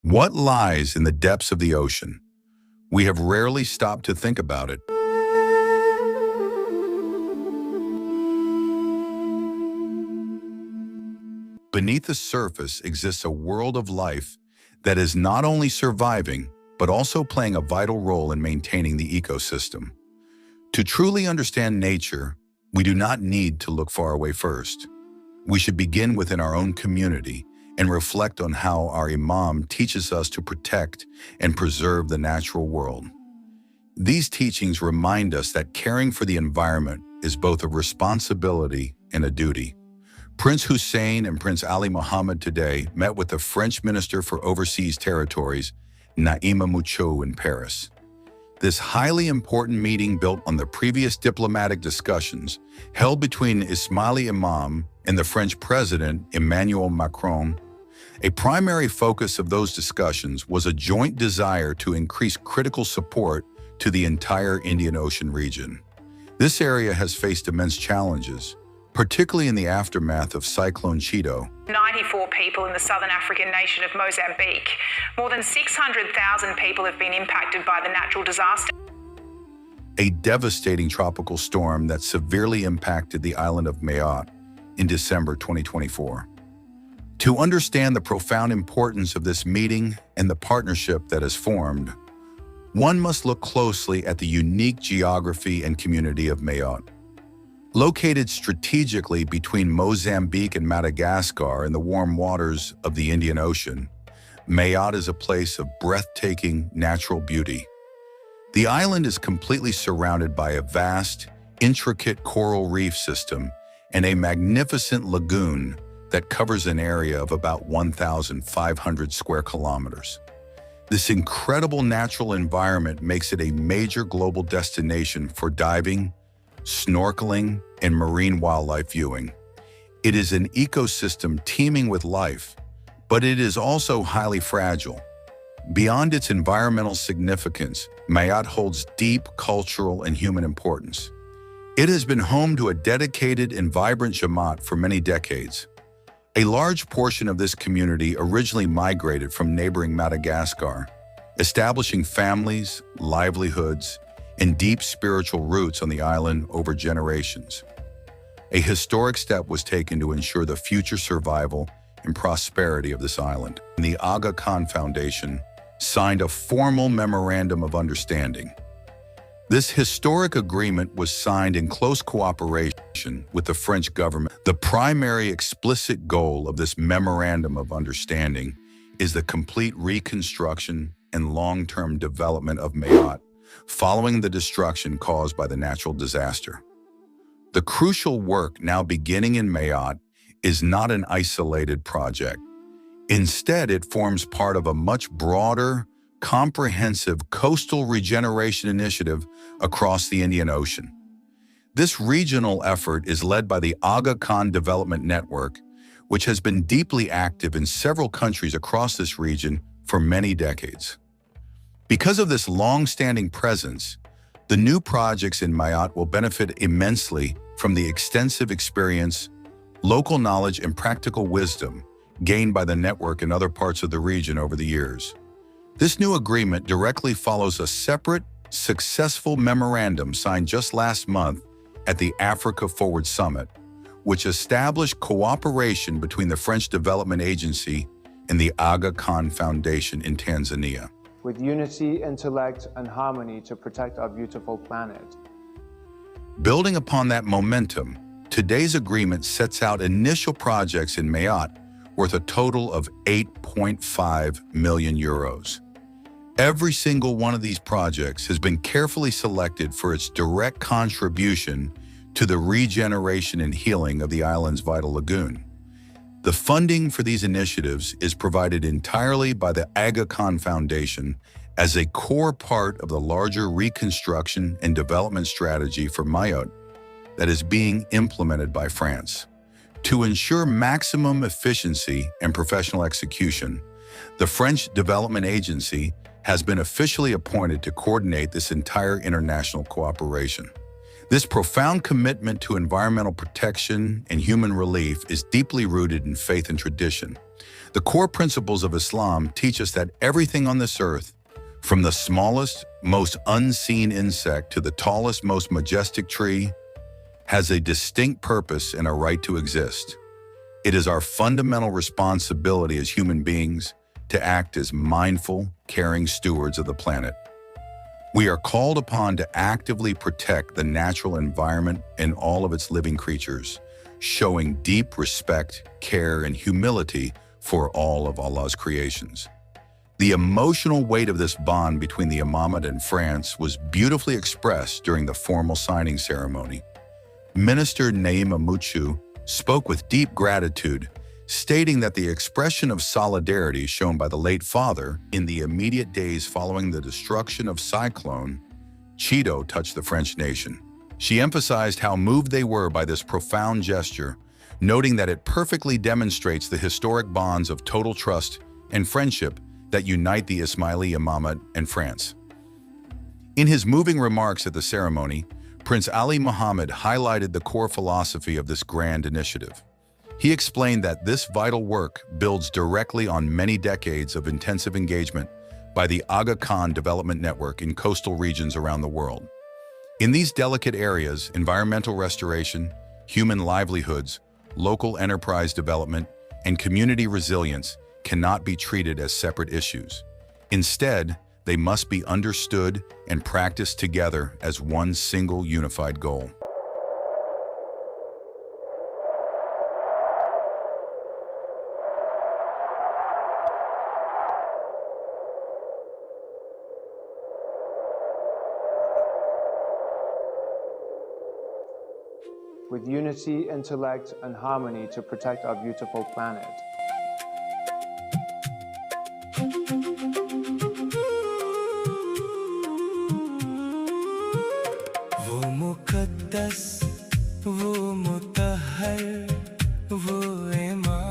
What lies in the depths of the ocean? We have rarely stopped to think about it. Beneath the surface exists a world of life that is not only surviving, but also playing a vital role in maintaining the ecosystem. To truly understand nature, we do not need to look far away first. We should begin within our own community and reflect on how our Imam teaches us to protect and preserve the natural world. These teachings remind us that caring for the environment is both a responsibility and a duty. Prince Hussain and Prince Ali Mohammed today met with the French Minister for Overseas Territories, Naima Mouchou, in Paris. This highly important meeting built on the previous diplomatic discussions held between Ismaili Imamat and the French President, Emmanuel Macron. A primary focus of those discussions was a joint desire to increase critical support to the entire Indian Ocean region. This area has faced immense challenges, particularly in the aftermath of Cyclone Chido. 94 people in the southern African nation of Mozambique. More than 600,000 people have been impacted by the natural disaster. A devastating tropical storm that severely impacted the island of Mayotte in December 2024. To understand the profound importance of this meeting and the partnership that has formed, one must look closely at the unique geography and community of Mayotte. Located strategically between Mozambique and Madagascar in the warm waters of the Indian Ocean, Mayotte is a place of breathtaking natural beauty. The island is completely surrounded by a vast, intricate coral reef system and a magnificent lagoon that covers an area of about 1,500 square kilometers. This incredible natural environment makes it a major global destination for diving, snorkeling, and marine wildlife viewing. It is an ecosystem teeming with life, but it is also highly fragile. Beyond its environmental significance, Mayotte holds deep cultural and human importance. It has been home to a dedicated and vibrant Jamat for many decades. A large portion of this community originally migrated from neighboring Madagascar, establishing families, livelihoods, and deep spiritual roots on the island over generations. A historic step was taken to ensure the future survival and prosperity of this island. The Aga Khan Foundation signed a formal memorandum of understanding. This historic agreement was signed in close cooperation with the French government. The primary explicit goal of this memorandum of understanding is the complete reconstruction and long-term development of Mayotte following the destruction caused by the natural disaster. The crucial work now beginning in Mayotte is not an isolated project. Instead, it forms part of a much broader, comprehensive coastal regeneration initiative across the Indian Ocean. This regional effort is led by the Aga Khan Development Network, which has been deeply active in several countries across this region for many decades. Because of this long-standing presence, the new projects in Mayotte will benefit immensely from the extensive experience, local knowledge, and practical wisdom gained by the network in other parts of the region over the years. This new agreement directly follows a separate, successful memorandum signed just last month at the Africa Forward Summit, which established cooperation between the French Development Agency and the Aga Khan Foundation in Tanzania. With unity, intellect, and harmony to protect our beautiful planet. Building upon that momentum, today's agreement sets out initial projects in Mayotte worth a total of 8.5 million euros. Every single one of these projects has been carefully selected for its direct contribution to the regeneration and healing of the island's vital lagoon. The funding for these initiatives is provided entirely by the Aga Khan Foundation as a core part of the larger reconstruction and development strategy for Mayotte that is being implemented by France. To ensure maximum efficiency and professional execution, the French Development Agency has been officially appointed to coordinate this entire international cooperation. This profound commitment to environmental protection and human relief is deeply rooted in faith and tradition. The core principles of Islam teach us that everything on this earth, from the smallest, most unseen insect to the tallest, most majestic tree, has a distinct purpose and a right to exist. It is our fundamental responsibility as human beings to act as mindful, caring stewards of the planet. We are called upon to actively protect the natural environment and all of its living creatures, showing deep respect, care, and humility for all of Allah's creations. The emotional weight of this bond between the Imamat and France was beautifully expressed during the formal signing ceremony. Minister Naim Amuchu spoke with deep gratitude, stating that the expression of solidarity shown by the late father in the immediate days following the destruction of Cyclone Chido touched the French nation. She emphasized how moved they were by this profound gesture, noting that it perfectly demonstrates the historic bonds of total trust and friendship that unite the Ismaili Imamat and France. In his moving remarks at the ceremony, Prince Ali Mohammed highlighted the core philosophy of this grand initiative. He explained that this vital work builds directly on many decades of intensive engagement by the Aga Khan Development Network in coastal regions around the world. In these delicate areas, environmental restoration, human livelihoods, local enterprise development, and community resilience cannot be treated as separate issues. Instead, they must be understood and practiced together as one single unified goal. with unity, intellect, and harmony to protect our beautiful planet. वो मुकद्दस, वो मुतहर, वो ईमान